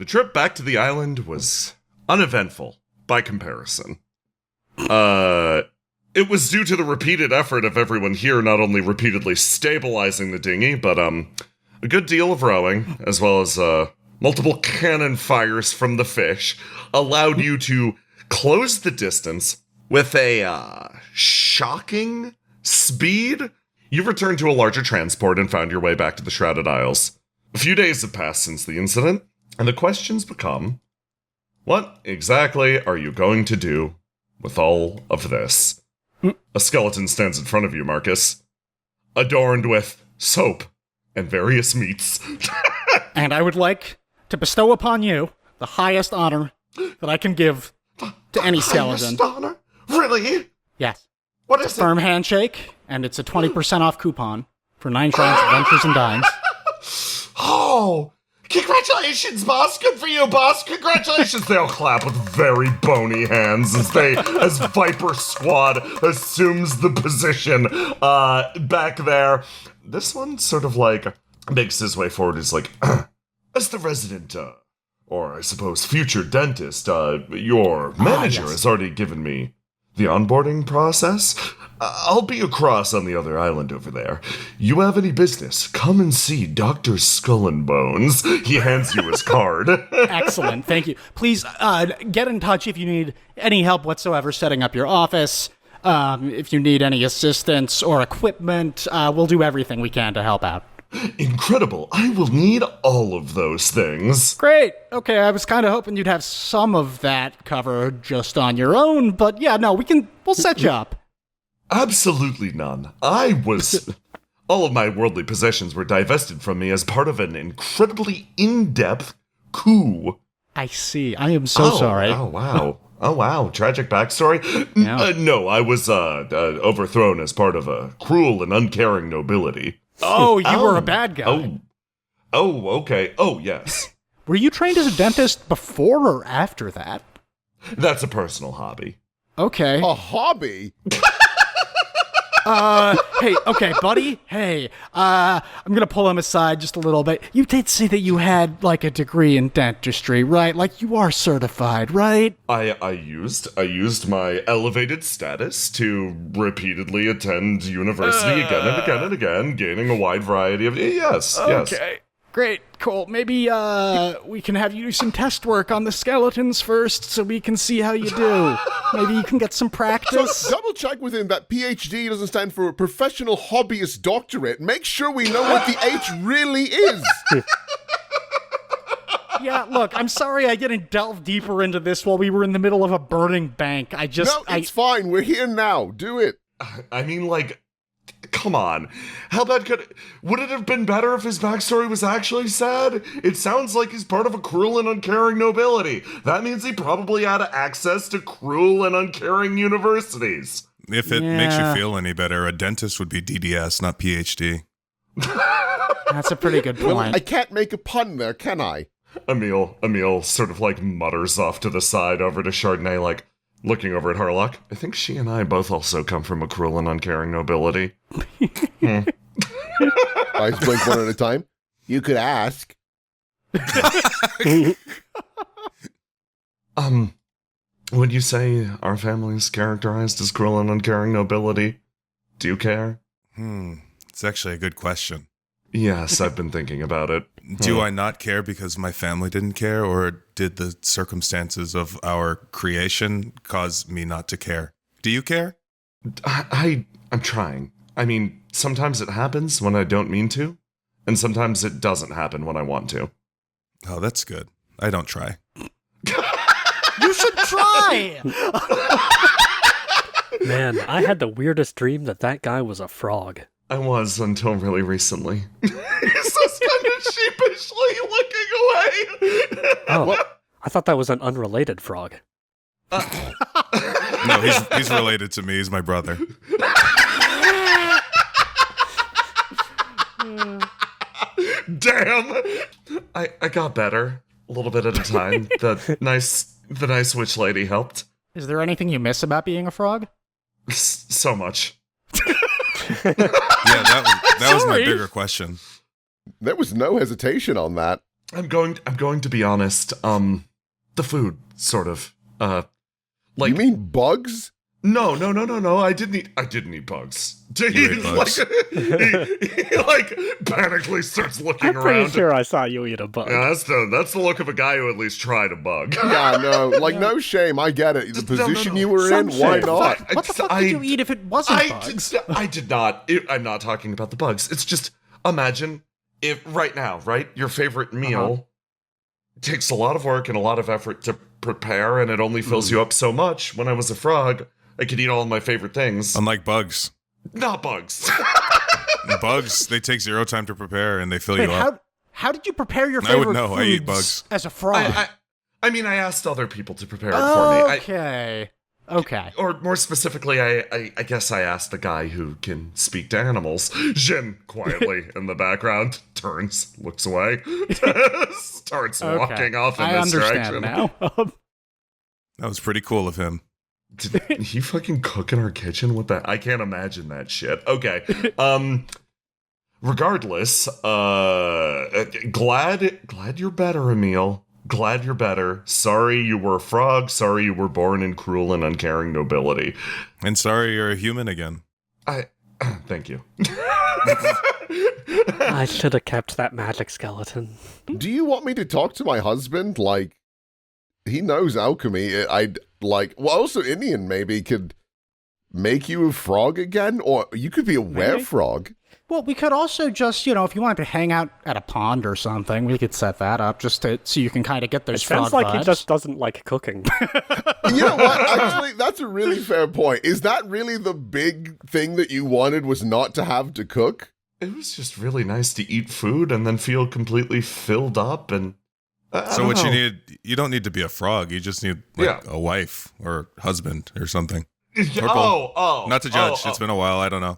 The trip back to the island was uneventful by comparison. It was due to the repeated effort of everyone here not only repeatedly stabilizing the dinghy, but a good deal of rowing, as well as multiple cannon fires from the fish, allowed you to close the distance with a shocking speed. You returned to a larger transport and found your way back to the Shrouded Isles. A few days have passed since the incident, and the questions become, what exactly are you going to do with all of this? A skeleton stands in front of you, Marcus, adorned with soap and various meats. And I would like to bestow upon you the highest honor that I can give to any skeleton. Highest honor? Really? Yes. What is it? Firm handshake, and it's a 20% off coupon for 9 Shrines Adventures and Dines. Oh, congratulations, boss. Good for you, boss. Congratulations. They all clap with very bony hands as Viper Squad assumes the position back there. This one sort of like makes his way forward. Is like, as the resident, or I suppose future dentist, your manager has already given me the onboarding process. I'll be across on the other island over there. You have any business, come and see Dr. Skull and Bones. He hands you his card. Excellent, thank you. Please get in touch if you need any help whatsoever setting up your office. If you need any assistance or equipment, we'll do everything we can to help out. Incredible. I will need all of those things. Great. Okay, I was kind of hoping you'd have some of that covered just on your own, but yeah, no, we'll set you up. Absolutely none. All of my worldly possessions were divested from me as part of an incredibly in-depth coup. I see. I am so sorry. Oh, wow. Oh, wow. Tragic backstory? Yeah. No, I was overthrown as part of a cruel and uncaring nobility. Oh, you were a bad guy. Oh, okay. Oh, yes. Were you trained as a dentist before or after that? That's a personal hobby. Okay. A hobby? Hey, okay, buddy. Hey, I'm gonna pull him aside just a little bit. You did say that you had, like, a degree in dentistry, right? Like, you are certified, right? I used my elevated status to repeatedly attend university again and again and again, gaining a wide variety of... Yes. Okay. Great, cool. Maybe, we can have you do some test work on the skeletons first so we can see how you do. Maybe you can get some practice. So double check with him that PhD doesn't stand for Professional Hobbyist Doctorate. Make sure we know what the H really is. Yeah, look, I'm sorry I didn't delve deeper into this while we were in the middle of a burning bank. No, it's fine. We're here now. Do it. I mean, like... Come on. How bad would it have been better if his backstory was actually sad? It sounds like he's part of a cruel and uncaring nobility. That means he probably had access to cruel and uncaring universities. If it makes you feel any better, a dentist would be DDS, not PhD. That's a pretty good point. Well, I can't make a pun there, can I? Emil sort of like mutters off to the side over to Chardonnay, like, looking over at Harlock. I think she and I both also come from a cruel and uncaring nobility. I blink one at a time. You could ask. When you say our family is characterized as cruel and uncaring nobility, do you care? It's actually a good question. Yes, I've been thinking about it. Do I not care because my family didn't care, or did the circumstances of our creation cause me not to care? Do you care? I'm trying. I mean, sometimes it happens when I don't mean to, and sometimes it doesn't happen when I want to. Oh, that's good. I don't try. You should try! Man, I had the weirdest dream that guy was a frog. I was until really recently. He's just kind of sheepishly looking away. Oh, I thought that was an unrelated frog. No, he's related to me. He's my brother. Damn! I got better. A little bit at a time. The nice witch lady helped. Is there anything you miss about being a frog? So much. Yeah, that was my bigger question. There was no hesitation on that. I'm going to be honest. The food, sort of. Like You mean bugs? no. I didn't eat bugs. You ate bugs. He like panically starts looking I'm pretty around. sure I saw you eat a bug. Yeah, that's the look of a guy who at least tried a bug. Yeah, no, like no shame. I get it. The No, no, position no. you were Some in, why shame. not? What the fuck did you eat if it wasn't bugs? I did not. I'm not talking about the bugs. It's just imagine if right now, right, your favorite meal takes a lot of work and a lot of effort to prepare, and it only fills you up so much. When I was a frog, I could eat all of my favorite things. Unlike bugs. Not bugs. Bugs, they take 0 time to prepare and they fill Wait, you up. how did you prepare your I would favorite know. I eat foods bugs. as a frog? I mean, I asked other people to prepare it for me. Okay. Or more specifically, I guess I asked the guy who can speak to animals. Jin, quietly in the background, turns, looks away, starts walking off in I this understand direction. now. That was pretty cool of him. Did he fucking cook in our kitchen? What the? I can't imagine that shit. Okay. Regardless, glad you're better, Emil. Glad you're better. Sorry you were a frog. Sorry you were born in cruel and uncaring nobility. And sorry you're a human again. Thank you. I should have kept that magic skeleton. Do you want me to talk to my husband? Like, he knows alchemy. Also Indian maybe could make you a frog again, or you could be a werefrog. Well, we could also just, if you wanted to hang out at a pond or something, we could set that up just so you can kind of get those It sounds frog like he vibes. just doesn't like cooking. You know what? Actually, that's a really fair point. Is that really the big thing that you wanted, was not to have to cook? It was just really nice to eat food and then feel completely filled up and. So what you need, you don't need to be a frog. You just need a wife or husband or something. Or both. Not to judge. It's been a while. I don't know.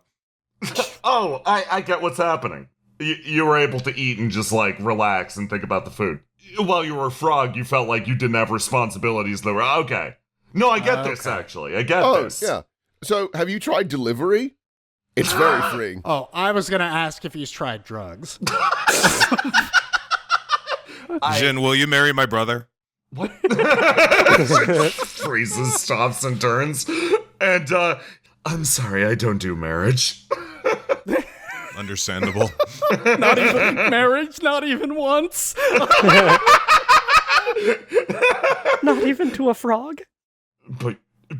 I get what's happening. You were able to eat and just relax and think about the food. While you were a frog, you felt like you didn't have responsibilities that were okay. No, I get this actually. I get this. Yeah. So have you tried delivery? It's very freeing. Oh, I was going to ask if he's tried drugs. Jin, will you marry my brother? What? Freezes, stops, and turns. And, I'm sorry, I don't do marriage. Understandable. Not even marriage, not even once. Not even to a frog? But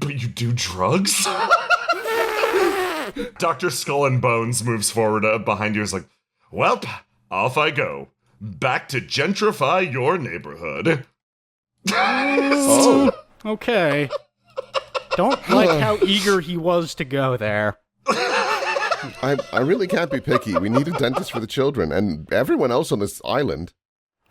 you do drugs? Dr. Skull and Bones moves forward behind you and is like, "Welp, off I go. Back to gentrify your neighborhood." Oh. Okay. Don't like how eager he was to go there. I really can't be picky. We need a dentist for the children and everyone else on this island.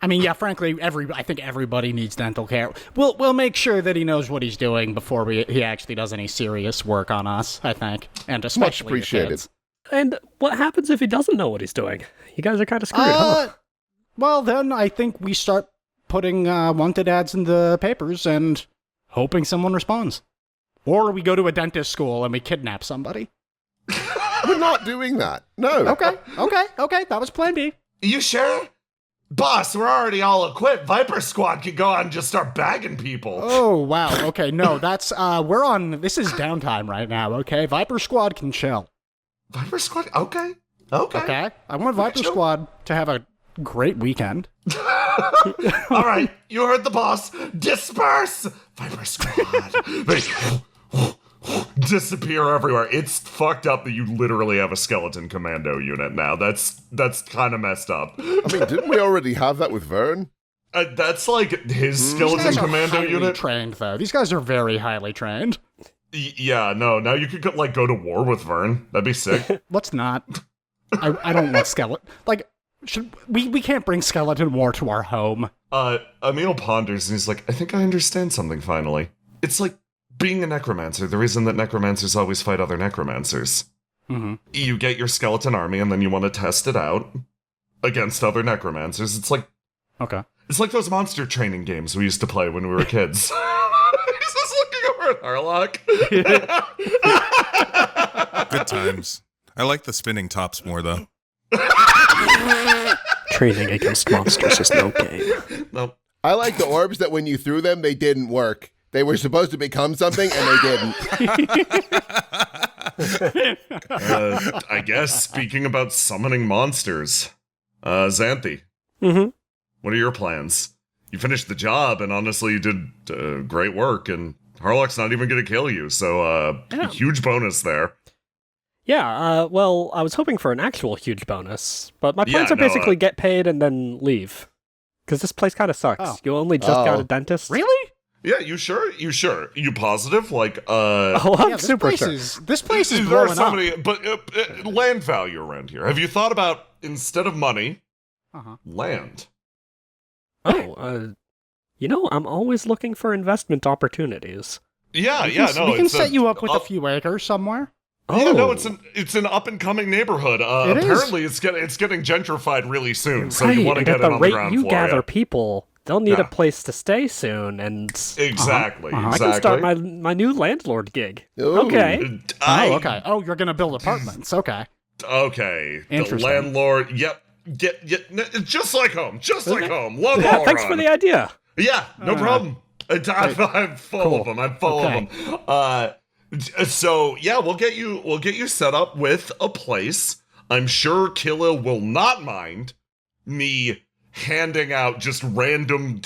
I mean, yeah, frankly, I think everybody needs dental care. We'll make sure that he knows what he's doing before he actually does any serious work on us, I think. And especially Much appreciated. the kids. And what happens if he doesn't know what he's doing? You guys are kind of screwed, huh? Well, then I think we start putting wanted ads in the papers and hoping someone responds. Or we go to a dentist school and we kidnap somebody. We're not doing that. No. Okay. That was plan B. You sure? Boss, we're already all equipped. Viper Squad can go out and just start bagging people. Oh, wow. Okay, no, that's, this is downtime right now, okay? Viper Squad can chill. Viper Squad? Okay. Okay? I want Viper Chill. Squad to have a great weekend. All right, you heard the boss. Disperse! Viper Squad. They disappear everywhere. It's fucked up that you literally have a skeleton commando unit now. That's kind of messed up. I mean, didn't we already have that with Vern? That's like his These skeleton guys are commando highly unit. trained, though. These guys are very highly trained. Yeah, no. Now you could go to war with Vern. That'd be sick. Let's not. I don't want skeleton. We can't bring skeleton war to our home. Emil ponders and he's like, I think I understand something finally. It's like being a necromancer. The reason that necromancers always fight other necromancers. Mm-hmm. You get your skeleton army and then you want to test it out against other necromancers. It's like those monster training games we used to play when we were kids. He's just looking over at Harlock. Good times. I like the spinning tops more, though. Training against monsters is no game. No. I like the orbs that when you threw them, they didn't work. They were supposed to become something, and they didn't. I guess speaking about summoning monsters, Xanthi, what are your plans? You finished the job, and honestly, you did great work, and Harlock's not even going to kill you, so huge bonus there. Yeah, well, I was hoping for an actual huge bonus, but my plans are basically get paid and then leave. Because this place kind of sucks. Oh. You only just got a dentist. Really? Yeah, you sure? You sure? You positive? Like, Oh, I'm Yeah, super sure. This place is there are blowing so up. many, but land value around here. Have you thought about, instead of money, land? Oh, I'm always looking for investment opportunities. Yeah, We can set you up with a few acres somewhere. Yeah, no, Oh. it's an up and coming neighborhood. It is. Apparently, it's getting gentrified really soon. So Right, you want to and get at it the on the rate ground you floor. gather Yeah. people, they'll need Yeah. a place to stay soon, and Exactly. I can start my new landlord gig. Ooh. Okay. Okay. Oh, you're gonna build apartments. Okay. Okay. The Interesting. landlord. Yep. Just like home. Just like home. Love Yeah, all thanks around. for the idea. Yeah, no problem. I'm full of them. I'm full Okay. of them. So yeah, we'll get you set up with a place. I'm sure Kyl'il will not mind me handing out just random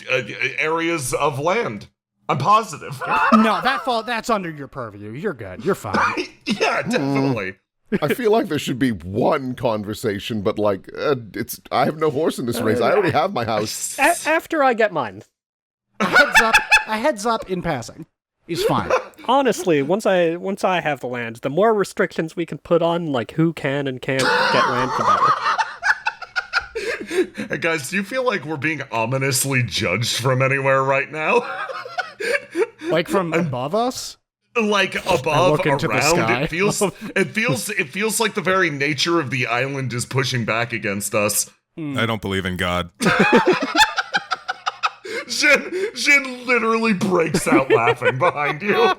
areas of land. I'm positive. No, that's under your purview. You're good. You're fine. Yeah, definitely. I feel like there should be one conversation, but like, I have no horse in this race. I already have my house. After I get mine. A heads up in passing is fine. Honestly, once I have the land, the more restrictions we can put on, like who can and can't get land, the better. Hey guys, do you feel like we're being ominously judged from anywhere right now? Like from above us. Like above, look into the around, sky. it feels like the very nature of the island is pushing back against us. I don't believe in God. Jin literally breaks out laughing behind you.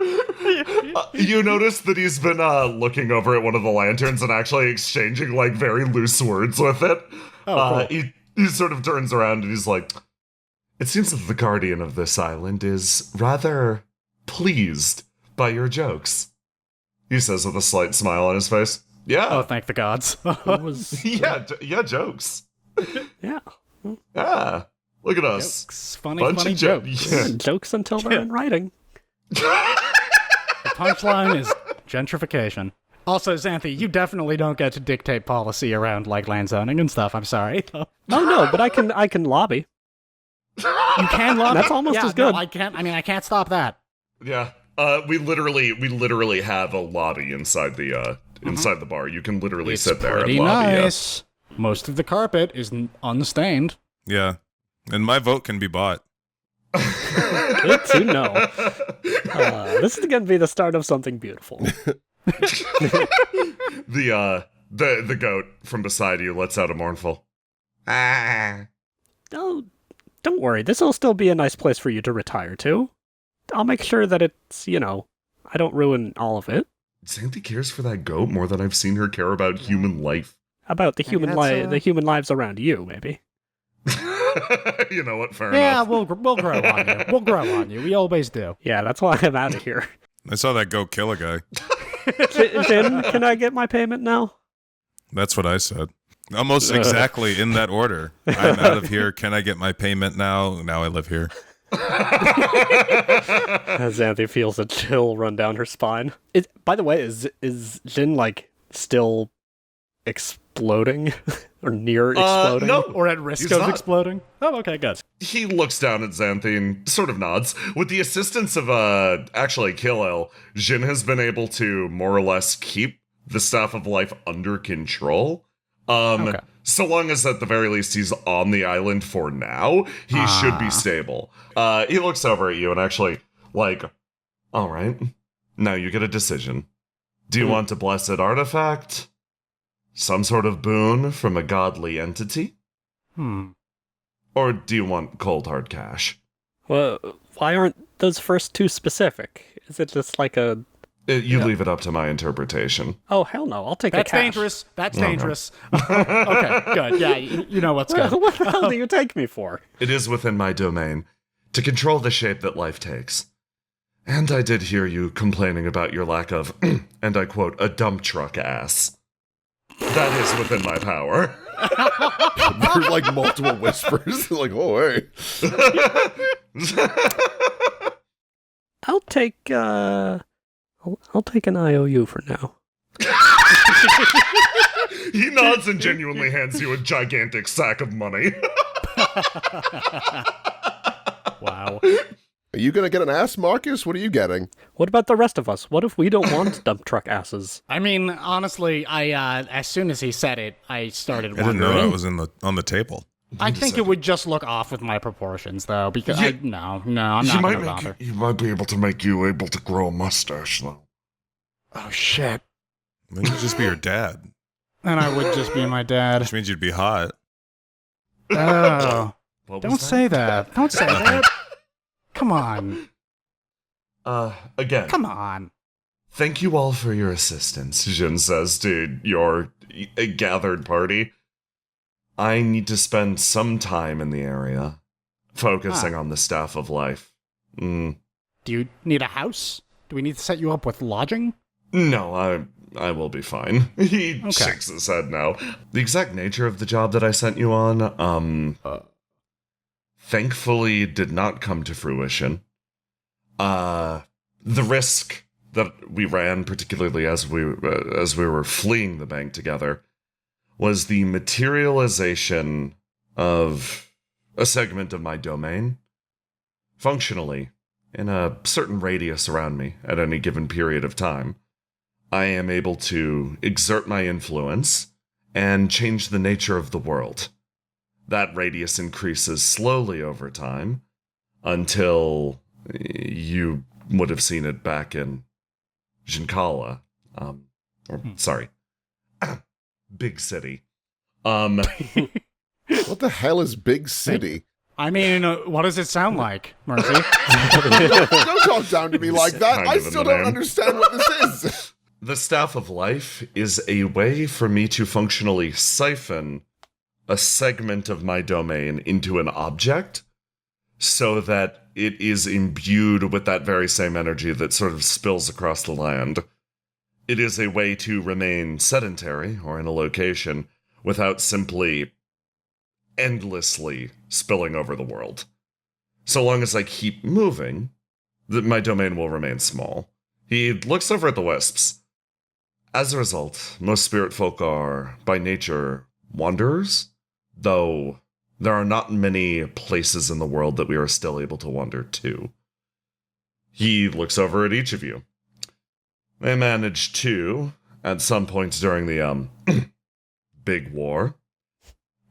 You notice that he's been looking over at one of the lanterns and actually exchanging like very loose words with it. Cool. He sort of turns around and he's like, "It seems that the guardian of this island is rather pleased by your jokes," he says with a slight smile on his face. Yeah. Oh, thank the gods. It was, Yeah, jokes. yeah. Yeah. Look at us. Jokes. Funny Bunch of jokes. Yeah. Jokes until they're in writing. The punchline is gentrification. Also, Xanthi, you definitely don't get to dictate policy around like land zoning and stuff. I'm sorry. No, but I can lobby. You can lobby. That's almost as good. No, I can't. I mean, I can't stop that. Yeah. We literally have a lobby inside the bar. You can literally It's sit there and pretty lobby. Yeah. nice. Most of the carpet is unstained. Yeah. And my vote can be bought. Good to know. This is going to be the start of something beautiful. The goat from beside you lets out a mournful. Ah. Oh, don't worry. This will still be a nice place for you to retire to. I'll make sure that it's, I don't ruin all of it. Xanthi cares for that goat more than I've seen her care about human life. About the Maybe human that's, the human lives around you, maybe. You know what? Fair Yeah, enough. we'll grow on you. We'll grow on you. We always do. Yeah, that's why I'm out of here. I saw that goat kill a guy. Jin, can I get my payment now? That's what I said. Almost exactly in that order. I'm out of here. Can I get my payment now? Now I live here. Xanthi feels a chill run down her spine. By the way, is Jin like still exploding or near exploding? No. Or at risk He's of not. exploding. Oh, okay, good. He looks down at Xanthi and sort of nods. With the assistance of actually Kyl'il, Jin has been able to more or less keep the Staff of Life under control. Okay. So long as at the very least he's on the island for now, he should be stable. He looks over at you and actually, like, all right, now you get a decision. Do you want a blessed artifact? Some sort of boon from a godly entity? Or do you want cold hard cash? Well, why aren't those first two specific? Is it just like a You leave it up to my interpretation. Oh, hell no. I'll take That's the cash. dangerous. That's dangerous. Okay, good. Yeah, you know what's good. What the hell do you take me for? It is within my domain to control the shape that life takes. And I did hear you complaining about your lack of, and I quote, a dump truck ass. That is within my power. There's like multiple whispers. Like, oh, hey. I'll take an IOU for now. He nods and genuinely hands you a gigantic sack of money. Wow. Are you going to get an ass, Marcus? What are you getting? What about the rest of us? What if we don't want dump truck asses? I mean, honestly, I as soon as he said it, I started I didn't wondering. know that was on the table. I think it would just look off with my proportions, though, because no, I'm not going to bother. He might be able to make you able to grow a mustache, though. Oh, shit. Then you'd just be your dad. And I would just be my dad. Which means you'd be hot. Oh. What was Don't say that. Don't say that. Come on. Again. Come on. Thank you all for your assistance, Jin says to your gathered party. I need to spend some time in the area, focusing on the staff of life. Do you need a house? Do we need to set you up with lodging? No, I will be fine. He shakes his head now. The exact nature of the job that I sent you on, thankfully did not come to fruition. The risk that we ran, particularly as we were fleeing the bank together, was the materialization of a segment of my domain, functionally, in a certain radius around me at any given period of time. I am able to exert my influence and change the nature of the world. That radius increases slowly over time until you would have seen it back in Jinkala. Sorry. Big city. What the hell is Big City? I mean, what does it sound like, Mercy? Don't talk down to me like that. Kind I of in still the don't name. understand what this is. The Staff of Life is a way for me to functionally siphon a segment of my domain into an object so that it is imbued with that very same energy that sort of spills across the land. It is a way to remain sedentary or in a location without simply endlessly spilling over the world. So long as I keep moving, my domain will remain small. He looks over at the wisps. As a result, most spirit folk are, by nature, wanderers, though there are not many places in the world that we are still able to wander to. He looks over at each of you. They managed to, at some point during the, big war,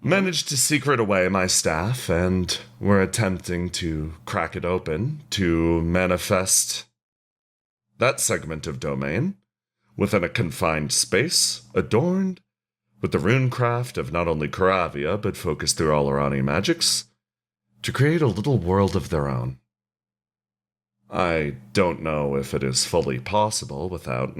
managed to secret away my staff and were attempting to crack it open to manifest that segment of domain within a confined space, adorned with the runecraft of not only Karavia, but focused through all Irani magics, to create a little world of their own. I don't know if it is fully possible without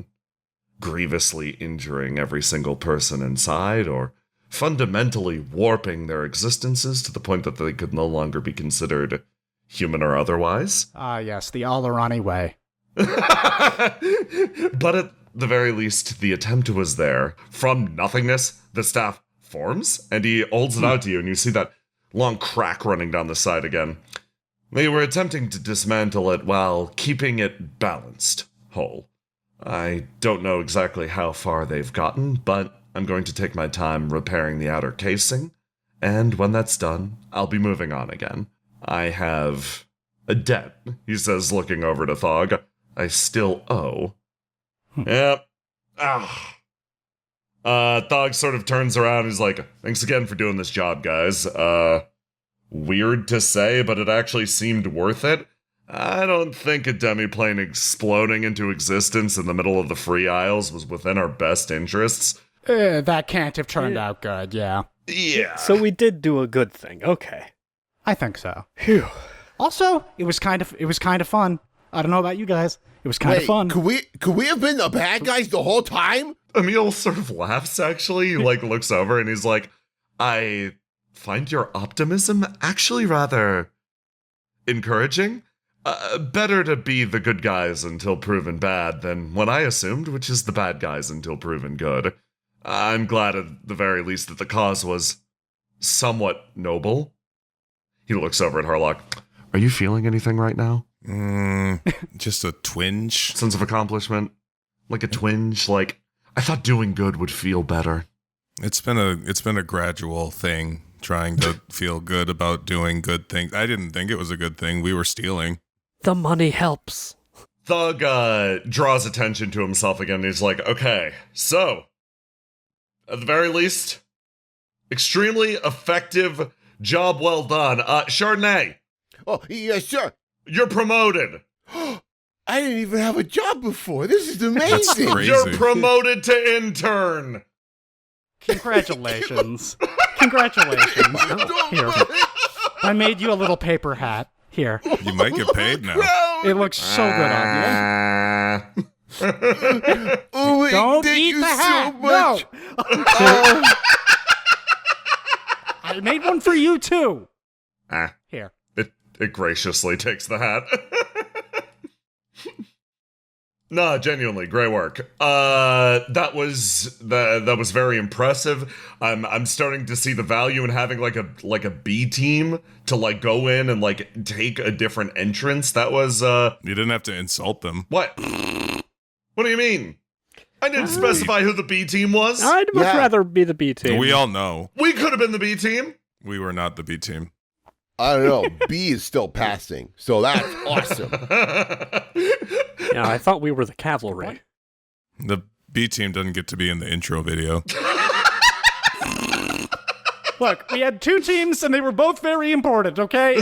grievously injuring every single person inside, or fundamentally warping their existences to the point that they could no longer be considered human or otherwise. Ah, yes, the Al-Irani way. But at the very least, the attempt was there. From nothingness, the staff forms, and he holds it out to you, and you see that long crack running down the side again. They were attempting to dismantle it while keeping it balanced, whole. I don't know exactly how far they've gotten, but I'm going to take my time repairing the outer casing, and when that's done, I'll be moving on again. I have a debt, he says, looking over to Thog. I still owe. Yep. Thog sort of turns around and he's like, thanks again for doing this job, guys. Weird to say, but it actually seemed worth it. I don't think a demiplane exploding into existence in the middle of the Free Isles was within our best interests. That can't have turned out good, yeah. Yeah. So we did do a good thing. Okay. I think so. Phew. Also, it was kind of fun. I don't know about you guys. It was kind of fun. Could we have been the bad guys the whole time? Emil sort of laughs, actually. He, like, looks over and he's like, I find your optimism actually rather encouraging. Better to be the good guys until proven bad than what I assumed, which is the bad guys until proven good. I'm glad at the very least that the cause was somewhat noble. He looks over at Harlock. Are you feeling anything right now? Just a twinge. Sense of accomplishment? Like a twinge? Like, I thought doing good would feel better. It's been a gradual thing, trying to feel good about doing good things. I didn't think it was a good thing. We were stealing. The money helps. Thug draws attention to himself again, and he's like, okay, so, at the very least, extremely effective, job well done. Chardonnay, Oh, yes, sir. you're promoted. I didn't even have a job before. This is amazing. Crazy. You're promoted to intern. Congratulations. Congratulations. Here. I made you a little paper hat. Here. You might get paid now. It looks so good on Oh, wait, Don't thank eat you the hat. so much. you. I made one for you, too. Here. It graciously takes the hat. No, genuinely, great work. That was very impressive. I'm starting to see the value in having like a B team to like go in and like take a different entrance. That was You didn't have to insult them. what? What do you mean? I didn't specify who the B team was. I'd much rather be the B team. We all know We could have been the B team. we were not the B team. I don't know. B is still passing, so that's awesome. Yeah, I thought we were the cavalry. The B team doesn't get to be in the intro video. Look, we had two teams, and they were both very important, okay?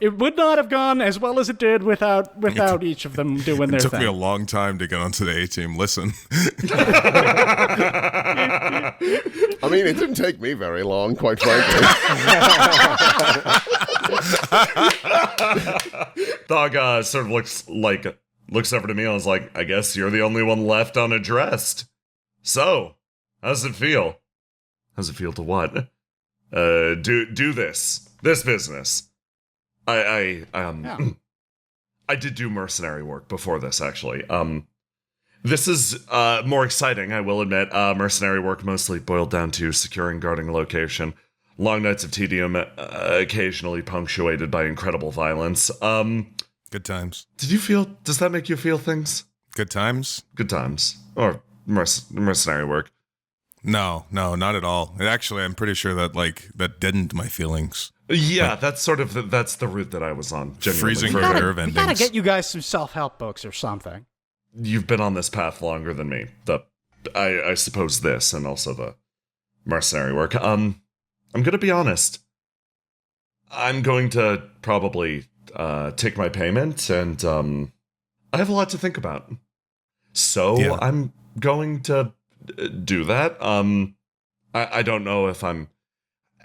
It would not have gone as well as it did without each of them doing their It took thing. me a long time to get onto the A team. Listen. I mean, it didn't take me very long, quite frankly. Thog sort of looks over to me and is like, I guess you're the only one left unaddressed. So, how does it feel? How does it feel to what? Do this business. I did do mercenary work before this, actually. This is more exciting, I will admit. Mercenary work mostly boiled down to securing, guarding a location. Long nights of tedium, occasionally punctuated by incredible violence. Good times. Does that make you feel things? Good times? Good times. Or mercenary work. No, not at all. And actually, I'm pretty sure that deadened my feelings. Yeah, that's the route that I was on. Genuinely. Freezing For- for nerve We endings. gotta get you guys some self-help books or something. You've been on this path longer than me. I suppose this and also the mercenary work. I'm gonna be honest. I'm going to probably take my payment, and I have a lot to think about. So Yeah. I'm going to do that. I don't know if I'm.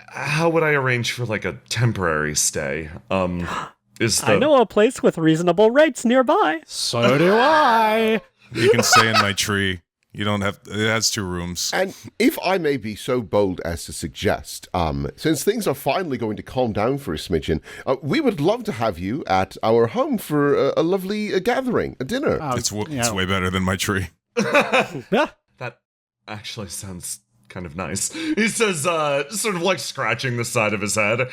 How would I arrange for like a temporary stay? I know a place with reasonable rates nearby. So do I. You can stay in my tree. You don't have. It has 2 rooms. And if I may be so bold as to suggest, since things are finally going to calm down for a smidgen, we would love to have you at our home for a lovely gathering, a dinner. It's way better than my tree. Yeah. That actually sounds kind of nice. He says, sort of like scratching the side of his head.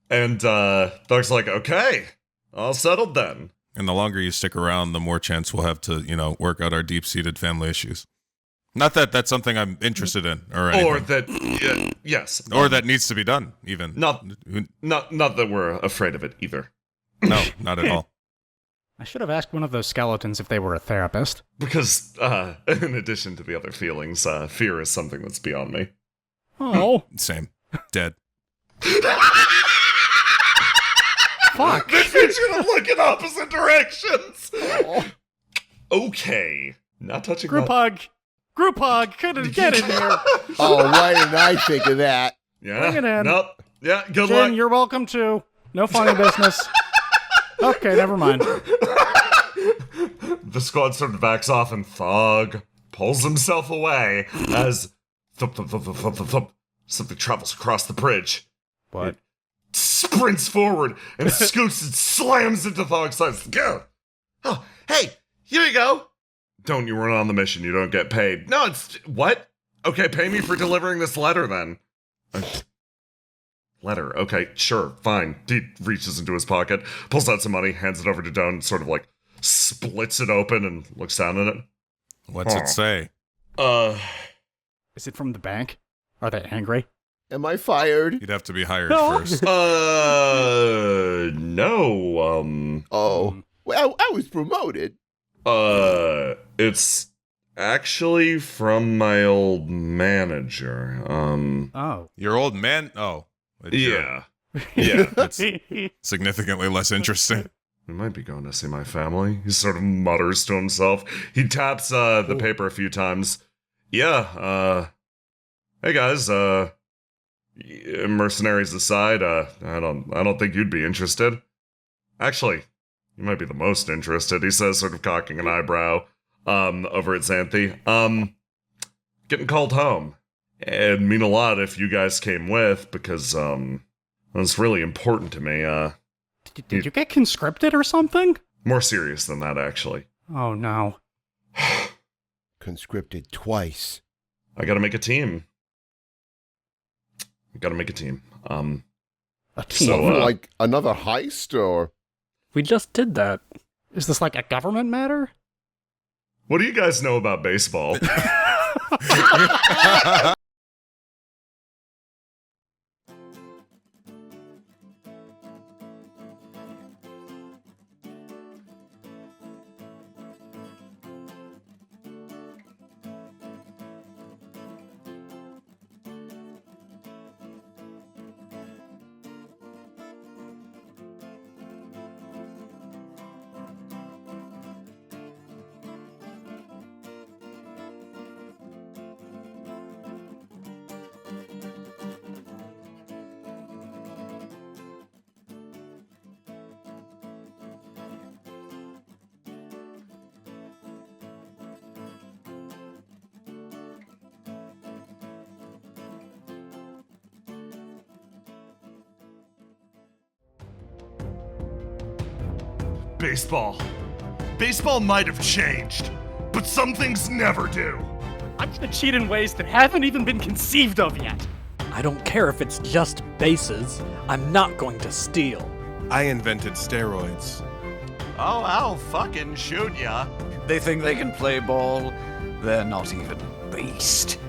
And Thug's like, okay, all settled then. And the longer you stick around, the more chance we'll have to, work out our deep-seated family issues. Not that that's something I'm interested in, or anything. Or that, yes. Or that needs to be done, even. Not that we're afraid of it either. No, not at all. I should have asked one of those skeletons if they were a therapist. Because, in addition to the other feelings, fear is something that's beyond me. Oh. Same. Dead. Fuck. It's gonna look in opposite directions! Okay. Not touching Group hug. Group hug. Couldn't get in here. Oh, why didn't I think of that? Yeah. Bring it in. Nope. Yeah, good Jen, luck. you're welcome too. No funny business. Okay, never mind. the squad sort of backs off, and Thog pulls himself away as thump, thump, thump, thump, thump, thump, thump. Something travels across the bridge. What? It sprints forward and scoots and slams into Thog's side. Go! Oh, hey, here you go. Don't you run on the mission, you don't get paid. No, it's... What? Okay, pay me for delivering this letter, then. Letter. Okay, sure, fine. He reaches into his pocket, pulls out some money, hands it over to Doan, sort of like splits it open and looks down at it. What's it say? Is it from the bank? Are they angry? Am I fired? You'd have to be hired No. first. No, Oh. Well, I was promoted. it's actually from my old manager. Oh. Your old man? Oh. Yeah. Yeah. That's significantly less interesting. I might be going to see my family. He sort of mutters to himself. He taps the paper a few times. Yeah, hey guys, mercenaries aside, I don't think you'd be interested. Actually, you might be the most interested, he says, sort of cocking an eyebrow over at Xanthi. Getting called home. It'd mean a lot if you guys came with, because it's really important to me. Did you get conscripted or something? More serious than that, actually. Oh, no. Conscripted twice. I gotta make a team. A So, team. Like another heist, or? We just did that. Is this like a government matter? what do you guys know about baseball? Baseball. Baseball might have changed, but some things never do. I'm gonna cheat in ways that haven't even been conceived of yet. I don't care if it's just bases. I'm not going to steal. I invented steroids. Oh, I'll fucking shoot ya. They think they can play ball. They're not even based.